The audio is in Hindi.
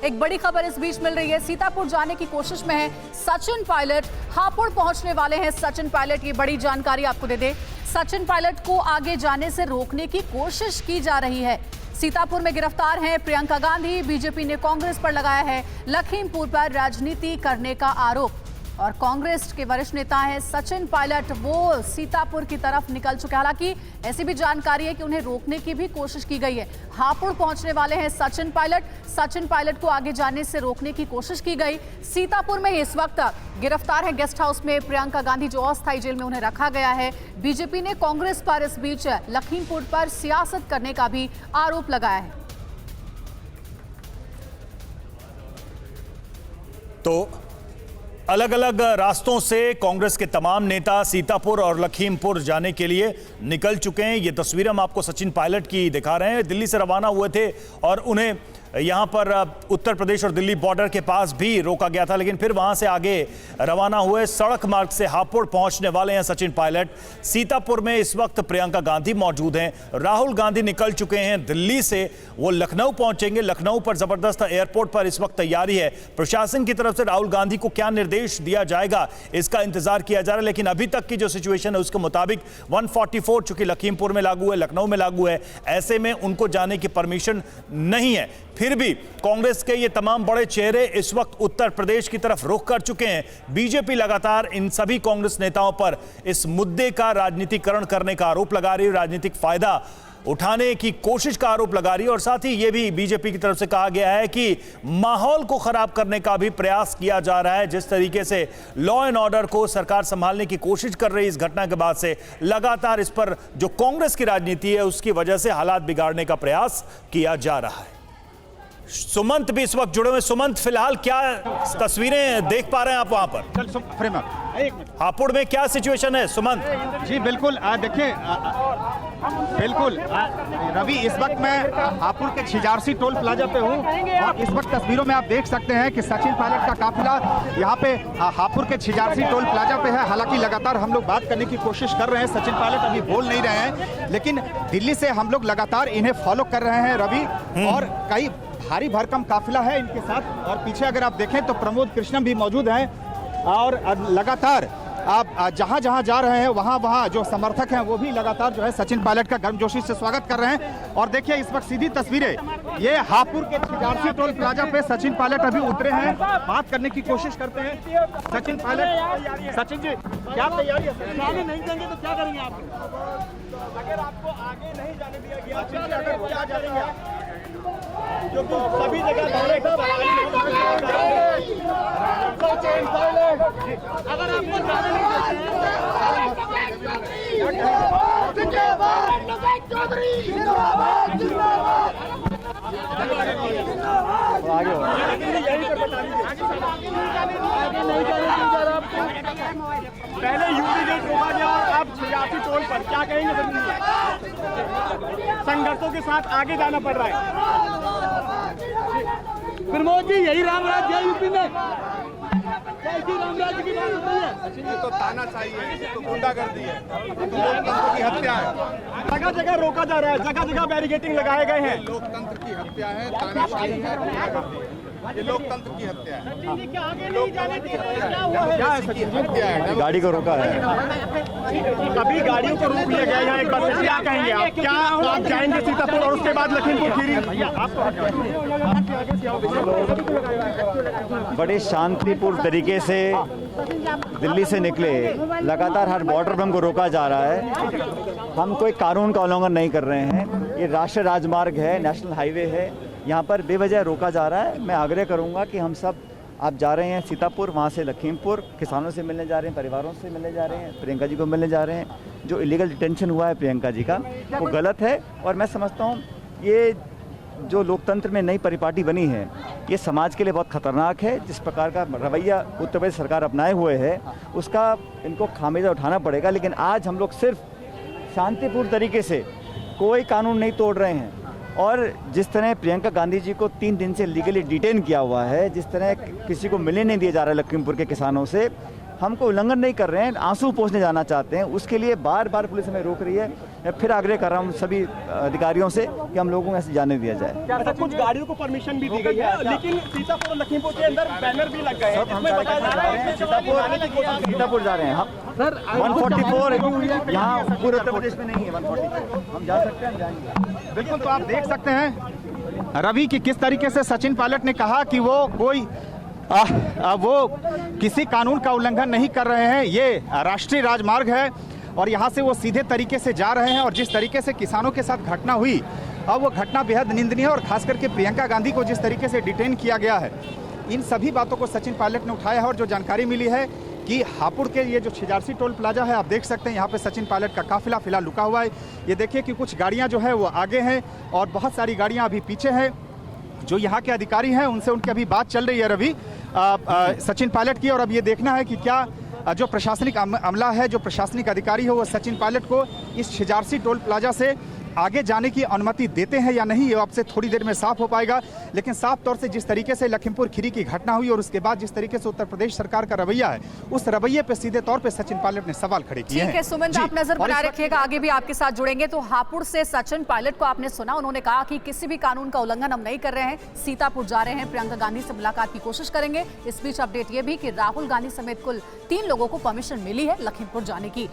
एक बड़ी खबर इस बीच मिल रही है। सीतापुर जाने की कोशिश में है सचिन पायलट। हापुड़ पहुंचने वाले हैं सचिन पायलट। ये बड़ी जानकारी आपको दे दे, सचिन पायलट को आगे जाने से रोकने की कोशिश की जा रही है। सीतापुर में गिरफ्तार हैं प्रियंका गांधी। बीजेपी ने कांग्रेस पर लगाया है लखीमपुर पर राजनीति करने का आरोप। और कांग्रेस के वरिष्ठ नेता हैं सचिन पायलट, वो सीतापुर की तरफ निकल चुके हैं। हालांकि ऐसी भी जानकारी है कि उन्हें रोकने की भी कोशिश की गई है। हापुड़ पहुंचने वाले हैं सचिन पायलट। सचिन पायलट को आगे जाने से रोकने की कोशिश की गई। सीतापुर में इस वक्त गिरफ्तार है गेस्ट हाउस में प्रियंका गांधी, जो अस्थायी जेल में उन्हें रखा गया है। बीजेपी ने कांग्रेस पर इस बीच लखीमपुर पर सियासत करने का भी आरोप लगाया है। तो अलग अलग रास्तों से कांग्रेस के तमाम नेता सीतापुर और लखीमपुर जाने के लिए निकल चुके हैं। ये तस्वीर हम आपको सचिन पायलट की दिखा रहे हैं। दिल्ली से रवाना हुए थे और उन्हें यहाँ पर उत्तर प्रदेश और दिल्ली बॉर्डर के पास भी रोका गया था, लेकिन फिर वहाँ से आगे रवाना हुए। सड़क मार्ग से हापुड़ पहुँचने वाले हैं सचिन पायलट। सीतापुर में इस वक्त प्रियंका गांधी मौजूद हैं। राहुल गांधी निकल चुके हैं दिल्ली से, वो लखनऊ पहुँचेंगे। लखनऊ पर ज़बरदस्त एयरपोर्ट पर इस वक्त तैयारी है। प्रशासन की तरफ से राहुल गांधी को क्या निर्देश दिया जाएगा, इसका इंतजार किया जा रहा है। लेकिन अभी तक की जो सिचुएशन है उसके मुताबिक 144 चूंकि लखीमपुर में लागू है, लखनऊ में लागू है, ऐसे में उनको जाने की परमिशन नहीं है। फिर भी कांग्रेस के ये तमाम बड़े चेहरे इस वक्त उत्तर प्रदेश की तरफ रुख कर चुके हैं। बीजेपी लगातार इन सभी कांग्रेस नेताओं पर इस मुद्दे का राजनीतिकरण करने का आरोप लगा रही है, राजनीतिक फायदा उठाने की कोशिश का आरोप लगा रही है। और साथ ही ये भी बीजेपी की तरफ से कहा गया है कि माहौल को खराब करने का भी प्रयास किया जा रहा है। जिस तरीके से लॉ एंड ऑर्डर को सरकार संभालने की कोशिश कर रही है इस घटना के बाद से, लगातार इस पर जो कांग्रेस की राजनीति है उसकी वजह से हालात बिगाड़ने का प्रयास किया जा रहा है। सुमंत भी इस वक्त जुड़े हुए। सुमंत, फिलहाल क्या तस्वीरें देख पा रहे हैं आप वहां पर? हापुड़ में क्या सिचुएशन है सुमंत? जी बिल्कुल, देखिए बिल्कुल रवि, इस वक्त मैं हापुड़ के छिजारसी टोल प्लाजा पे हूँ और इस वक्त तस्वीरों में आप देख सकते हैं कि सचिन पायलट का काफिला यहाँ पे हापुड़ के छिजारसी टोल प्लाजा पे है। हालांकि लगातार हम लोग बात करने की कोशिश कर रहे हैं, सचिन पायलट अभी बोल नहीं रहे हैं, लेकिन दिल्ली से हम लोग लगातार इन्हें फॉलो कर रहे हैं रवि। और कई भारी भरकम काफिला है इनके साथ और पीछे अगर आप देखें तो प्रमोद कृष्णम भी मौजूद हैं और लगातार आप जहां जहां जा रहे हैं वहां वहां जो समर्थक हैं वो भी लगातार जो है सचिन पायलट का गर्मजोशी से स्वागत कर रहे हैं। और देखिए इस वक्त सीधी तस्वीरें, ये हापुड़ के छिजारसी टोल प्लाजा पे सचिन पायलट अभी उतरे हैं, बात करने की कोशिश करते हैं। सचिन पायलट, सचिन जी क्या तैयारी है? आगे नहीं देंगे तो क्या करेंगे आप? अगर आपको आगे नहीं जाने दिया गया अगर क्या करेंगे आप? क्योंकि सभी जगह अगर आपको जाने नहीं पहले यूपी गेट रोका गया और अब छियासी टोल पर क्या कहेंगे? संघर्षों के साथ आगे जाना पड़ रहा है। प्रमोद जी, यही राम राज्य है यूपी में? कैसी राम राज्य की बात होती है? ये तो तानाशाही है, ये तो गुंडागर्दी है, ये तो लोकतंत्र की हत्या है। जगह जगह रोका जा रहा है, जगह जगह बैरिकेडिंग लगाए गए हैं। लोकतंत्र की हत्या है, तानाशाही है, गुंडागर्दी है, ये लोकतंत्र की हत्या है। गाड़ी को रोका है, अभी गाड़ियों को रोक लिया गया है। एक बार क्या कहेंगे आप? क्या आप जाएंगे सीतापुर और उसके बाद लखीमपुर खीरी? बड़े शांतिपूर्ण तरीके से दिल्ली से निकले। लगातार हर बॉर्डर पर हमको रोका जा रहा है। हम कोई कानून का उल्लंघन नहीं कर रहे हैं। ये राष्ट्रीय राजमार्ग है, नेशनल हाईवे है, यहाँ पर बेवजह रोका जा रहा है। मैं आग्रह करूँगा कि हम सब, आप जा रहे हैं सीतापुर, वहाँ से लखीमपुर, किसानों से मिलने जा रहे हैं, परिवारों से मिलने जा रहे हैं, प्रियंका जी को मिलने जा रहे हैं। जो इलीगल डिटेंशन हुआ है प्रियंका जी का, वो गलत है। और मैं समझता हूँ ये जो लोकतंत्र में नई परिपाटी बनी है, ये समाज के लिए बहुत खतरनाक है। जिस प्रकार का रवैया उत्तर प्रदेश सरकार अपनाए हुए है उसका इनको खामियाजा उठाना पड़ेगा। लेकिन आज हम लोग सिर्फ शांतिपूर्ण तरीके से, कोई कानून नहीं तोड़ रहे हैं। और जिस तरह प्रियंका गांधी जी को 3 दिन से लीगली डिटेन किया हुआ है, जिस तरह किसी को मिलने नहीं दिया जा रहा है लखीमपुर के किसानों से, हमको उल्लंघन नहीं कर रहे हैं, आंसू पोंछने जाना चाहते हैं, उसके लिए बार बार पुलिस हमें रोक रही है। मैं फिर आग्रह कर रहा हूँ सभी अधिकारियों से कि हम लोगों को ऐसे जाने दिया जाए। अच्छा, कुछ गाड़ियों को परमिशन भी दी गई है, लेकिन सीतापुर और लखीमपुर के अंदर बैनर भी लग गए हैं। इसमें बताया जा रहा है कि सीतापुर जा रहे हैं हम। सर 144 यहाँ पूरे उत्तर प्रदेश में नहीं है। 144 हम जा सकते हैं, हम जाएंगे। बिल्कुल, तो आप देख सकते हैं रवि की किस तरीके से सचिन पायलट ने कहा कि वो कोई वो किसी कानून का उल्लंघन नहीं कर रहे हैं। ये राष्ट्रीय राजमार्ग है और यहाँ से वो सीधे तरीके से जा रहे हैं। और जिस तरीके से किसानों के साथ घटना हुई, अब वो घटना बेहद निंदनीय है। और खास करके प्रियंका गांधी को जिस तरीके से डिटेन किया गया है, इन सभी बातों को सचिन पायलट ने उठाया है। और जो जानकारी मिली है कि हापुड़ के ये जो छिजारसी टोल प्लाजा है, आप देख सकते हैं यहाँ पे सचिन पायलट का काफिला फिलहाल रुका हुआ है। ये देखिए कि कुछ गाड़ियाँ जो है वो आगे हैं और बहुत सारी गाड़ियाँ अभी पीछे हैं। जो यहाँ के अधिकारी हैं उनसे उनकी अभी बात चल रही है रवि सचिन पायलट की। और अब ये देखना है कि क्या जो प्रशासनिक अमला है, जो प्रशासनिक अधिकारी है, वो सचिन पायलट को इस छिजारसी टोल प्लाजा से आगे जाने की अनुमति देते हैं या नहीं, ये आपसे थोड़ी देर में साफ हो पाएगा। लेकिन साफ तौर से जिस तरीके से लखीमपुर खीरी की घटना हुई और उसके बाद जिस तरीके से उत्तर प्रदेश सरकार का रवैया है, उस रवैये पे सीधे तौर पे सचिन पायलट ने सवाल खड़े किए हैं। ठीक है सुमित, आप नजर बनाए रखिएगा, आगे भी आपके साथ जुड़ेंगे। तो हापुड़ से सचिन पायलट को आपने सुना, उन्होंने कहा कि किसी भी कानून का उल्लंघन हम नहीं कर रहे हैं, सीतापुर जा रहे हैं, प्रियंका गांधी से मुलाकात की कोशिश करेंगे। इस बीच अपडेट ये भी कि राहुल गांधी समेत कुल 3 लोगों को परमिशन मिली है लखीमपुर जाने की।